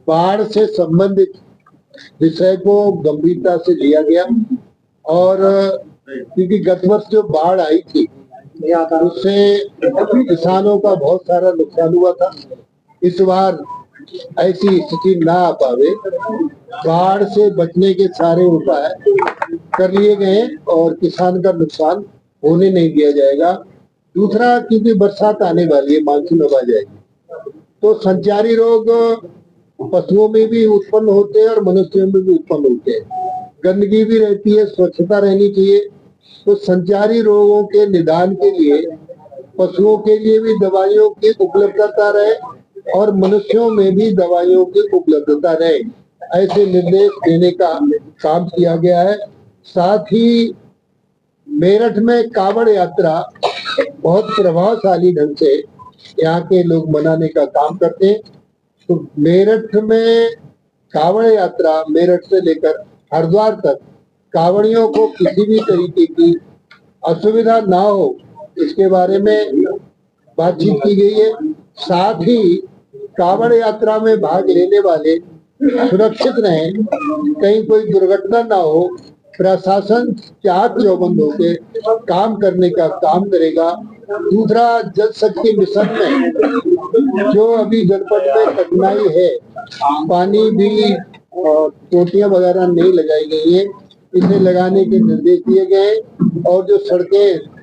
बाढ़ से संबंधित विषय को गंभीरता से लिया गया और क्योंकि गत वर्ष जो बाढ़ आई थी उससे किसानों का बहुत सारा नुकसान हुआ था। इस बार ऐसी स्थिति ना आ पावे, बाढ़ से बचने के सारे उपाय कर लिए गए और किसान का नुकसान होने नहीं दिया जाएगा। दूसरा, क्योंकि बरसात आने वाली है, मानसून अब आ जाएगी, तो संचारी रोग पशुओं में भी उत्पन्न होते हैं और मनुष्यों में भी उत्पन्न होते हैं। गंदगी भी रहती है, स्वच्छता रहनी चाहिए। तो संचारी रोगों के निदान के लिए पशुओं के लिए भी दवाइयों की उपलब्धता रहे और मनुष्यों में भी दवाइयों की उपलब्धता रहे, ऐसे निर्देश देने का काम किया गया है। साथ ही मेरठ में कांवड़ यात्रा बहुत प्रभावशाली ढंग से यहाँ के लोग मनाने का काम करते हैं। तो मेरठ में कांवड़ यात्रा मेरठ से लेकर हरिद्वार तक कांवड़ियों को किसी भी तरीके की असुविधा ना हो, इसके बारे में बातचीत की गई है। साथ ही कांवड़ यात्रा में भाग लेने वाले सुरक्षित रहें, कहीं कोई दुर्घटना ना हो, प्रशासन चाक चौबंद होकर काम करने का काम करेगा। दूसरा, जल शक्ति मिशन में जो अभी जनपद में कठिनाई है, पानी भी टोटियां वगैरह नहीं लगाई गई है, इसे लगाने के निर्देश दिए गए और जो सड़कें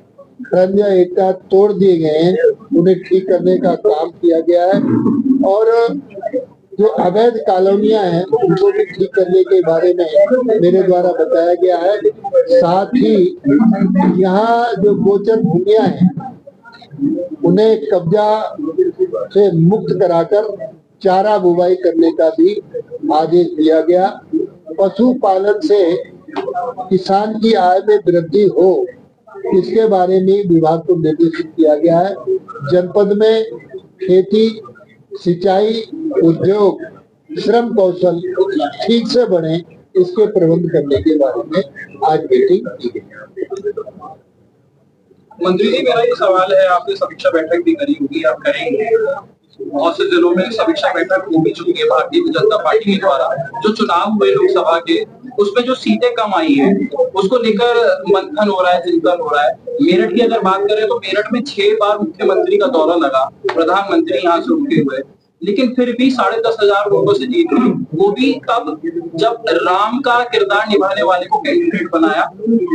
एकता तोड़ दिए गए हैं उन्हें ठीक करने का काम किया गया है और जो अवैध कॉलोनियां हैं उनको भी ठीक करने के बारे में मेरे द्वारा बताया गया है। साथ ही यहाँ जो गोचर भूमियां हैं उन्हें कब्जा से मुक्त कराकर चारा बुवाई करने का भी आदेश दिया गया। पशुपालन से किसान की आय में वृद्धि हो, इसके बारे में विभाग को निर्देशित किया गया है। जनपद में खेती, सिंचाई, उद्योग, श्रम कौशल ठीक से बढ़े, इसके प्रबंध करने के बारे में आज मीटिंग की गई। मंत्री जी, मेरा ये सवाल है, आपने समीक्षा बैठक भी करी होगी, आप करेंगे, बहुत से जिलों में समीक्षा बैठक हो भी चुकी है भारतीय जनता पार्टी के द्वारा। जो चुनाव हुए लोकसभा के, उसमें जो सीटें कम आई हैं उसको लेकर मंथन हो रहा है, चिंतन हो रहा है। मेरठ की अगर बात करें तो मेरठ में 6 बार मुख्यमंत्री का दौरा लगा, प्रधानमंत्री यहाँ से रुके हुए, लेकिन फिर भी 10,500 वोटों से जीत गई। वो भी तब जब राम का किरदार निभाने वाले को कैंडिडेट बनाया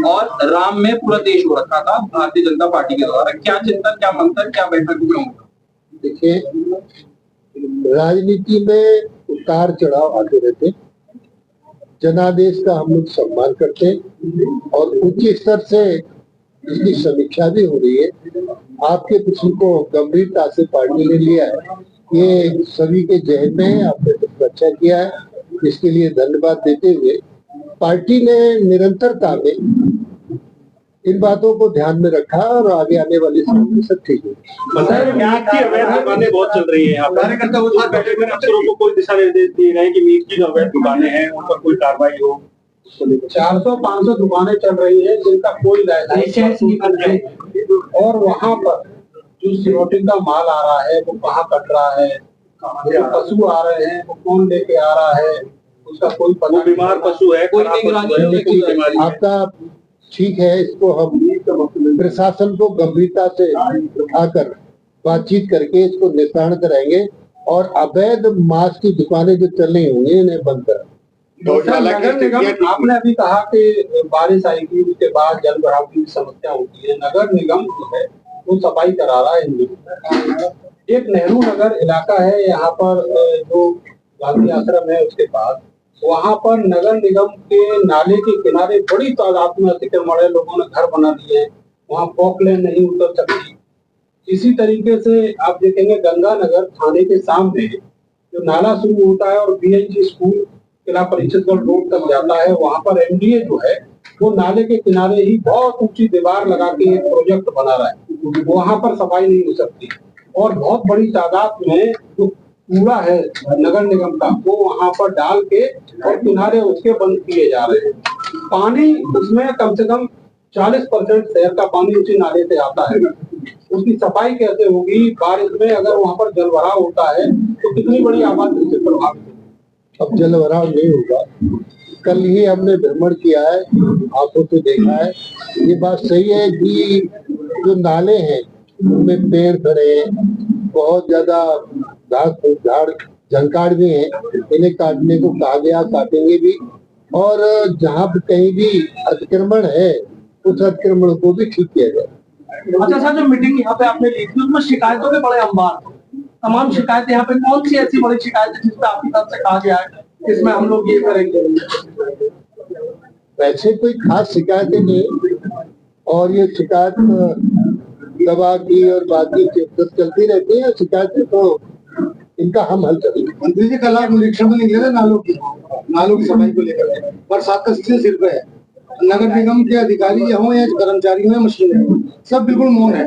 और राम में पूरा देश हो रखा था भारतीय जनता पार्टी के द्वारा। क्या चिंतन, क्या मंथन, क्या बैठक में होगा? देखिए, राजनीति में उतार चढ़ाव आते रहते, जनादेश का हम लोग सम्मान करते हैं और उच्च स्तर से इसकी समीक्षा भी हो रही है। आपके प्रश्न को गंभीरता से पार्टी ने लिया है, ये सभी के जहन में है, आपने कुछ अच्छा किया है, इसके लिए धन्यवाद देते हुए पार्टी ने निरंतरता में इन बातों को ध्यान में रखा और आगे आने वाले समय में सब ठीक है। अवैध दुकानें बहुत चल रही है, कार्यकर्ता बैठक में अफसरों को कोई दिशा निर्देश दिए गए कि मीट की जो अवैध दुकानें हैं उन पर कोई कार्रवाई हो। 400-500 दुकानें चल रही है जिनका कोई लाइसेंस नहीं बन रही और वहाँ पर जो सिरोटिन का माल आ रहा है वो कहाँ कट रहा है, जो पशु आ रहे हैं वो कौन लेके आ रहा है, उसका कोई पता। बीमार पशु है, कोई बीमारी आपका ठीक है, इसको हम प्रशासन को गंभीरता से उठाकर बातचीत करके इसको निस्तारण कराएंगे और अवैध मांस की दुकानें जो चल रही होंगी इन्हें बंद कराएंगे। नगर निगम, आपने अभी कहा कि बारिश आएगी उसके बाद जल भराव की समस्या होती है, नगर निगम जो है वो सफाई करा रहा है। एक नेहरू नगर इलाका है यहाँ पर जो गांधी आश्रम है उसके पास, वहाँ पर नगर निगम के नाले के किनारे बड़ी तादाद में अतिक्रमण है, लोगों ने घर बना लिए हैं, वहाँ पॉकलेन नहीं उतर सकती। इसी तरीके से आप देखेंगे गंगा नगर थाने के सामने जो नाला शुरू होता है और बीएनजी स्कूल किला परिषदगढ़ रोड तक जाता है, वहाँ पर एमडीए जो है वो नाले के किनारे ही बहुत ऊंची दीवार लगा के एक प्रोजेक्ट बना रहा है, वहाँ पर सफाई नहीं हो सकती और बहुत बड़ी तादाद में जो कूड़ा है नगर निगम का वो वहाँ पर डाल के और किनारे उसके बंद किए जा रहे हैं। पानी उसमें कम से कम 40% शहर का पानी उसी नाले से आता है, उसकी सफाई कैसे होगी? बारिश में अगर वहाँ पर जल भराव होता है तो कितनी बड़ी आबादी उससे प्रभावित होगी। अब जल भराव नहीं होगा। कल ही हमने भ्रमण किया है, आंखों से देखा है। ये बात सही है कि जो नाले हैं उनमें पेड़ खड़े हैं, बहुत ज्यादा झाड़ झंकाड़ भी है, इन्हें काटने को कहा गया, काटेंगे भी। और जहाँ पे कहीं भी अतिक्रमण है उस अतिक्रमण को भी ठीक किया जाए। अच्छा सर, जो मीटिंग यहाँ पे आपने ली थी उसमें शिकायतों के बड़े अंबार थे। तमाम शिकायतें यहाँ पे कौन सी ऐसी बड़ी शिकायत है जिसपे आपकी तरफ से कहा गया है इसमें हम लोग ये करेंगे? वैसे कोई खास शिकायतें नहीं, और ये शिकायत दवा की और बाकी चलती रहती है शिकायतें, तो इनका हम हल करेंगे। मंत्री जी, कल आप निरीक्षण में निकले थे नालों की सफाई को लेकर, बरसात का सीजन सिर पे है, नगर निगम के अधिकारी हो या कर्मचारी हो या मशीन है, सब बिल्कुल मौन है।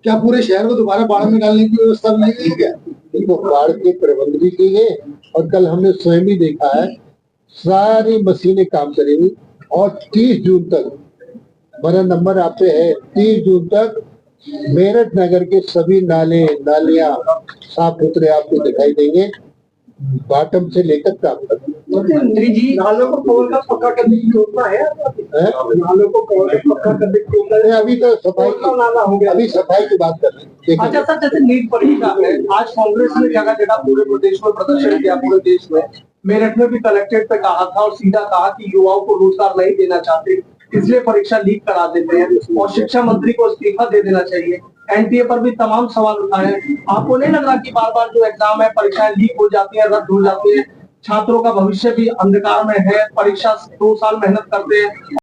क्या पूरे शहर को दोबारा बाढ़ में डालने की व्यवस्था नहीं की क्या? तो बाढ़ के प्रबंध भी की है, और कल हमने स्वयं ही देखा है, सारी मशीनें काम करेंगी। और 30 जून तक, मेरा नंबर आप पे है, 30 जून तक मेरठ नगर के सभी नाले नालियां साफ सुथरे आपको दिखाई देंगे, बॉटम से लेकर टॉप तक। मंत्री जी, नालों को खोलकर पक्का करने की योजना है? नालों को खोलकर पक्का करने की योजना है? अभी तो अभी सफाई की बात कर रहे हैं। अच्छा सर, जैसे नीट परीक्षा है, आज कांग्रेस ने जगह जगह पूरे प्रदेश में प्रदर्शन किया, पूरे देश में। मेरठ में भी कलेक्ट्रेट पे कहा था और सीधा कहा कि युवाओं को रोजगार नहीं देना चाहते, इसलिए परीक्षा लीक करा देते हैं और शिक्षा मंत्री को इस्तीफा दे देना चाहिए। एनटीए पर भी तमाम सवाल उठाए हैं। आपको नहीं लग रहा कि बार बार जो एग्जाम है, परीक्षाएं लीक हो जाती है, रद्द हो जाती है, छात्रों का भविष्य भी अंधकार में है, परीक्षा 2 साल मेहनत करते हैं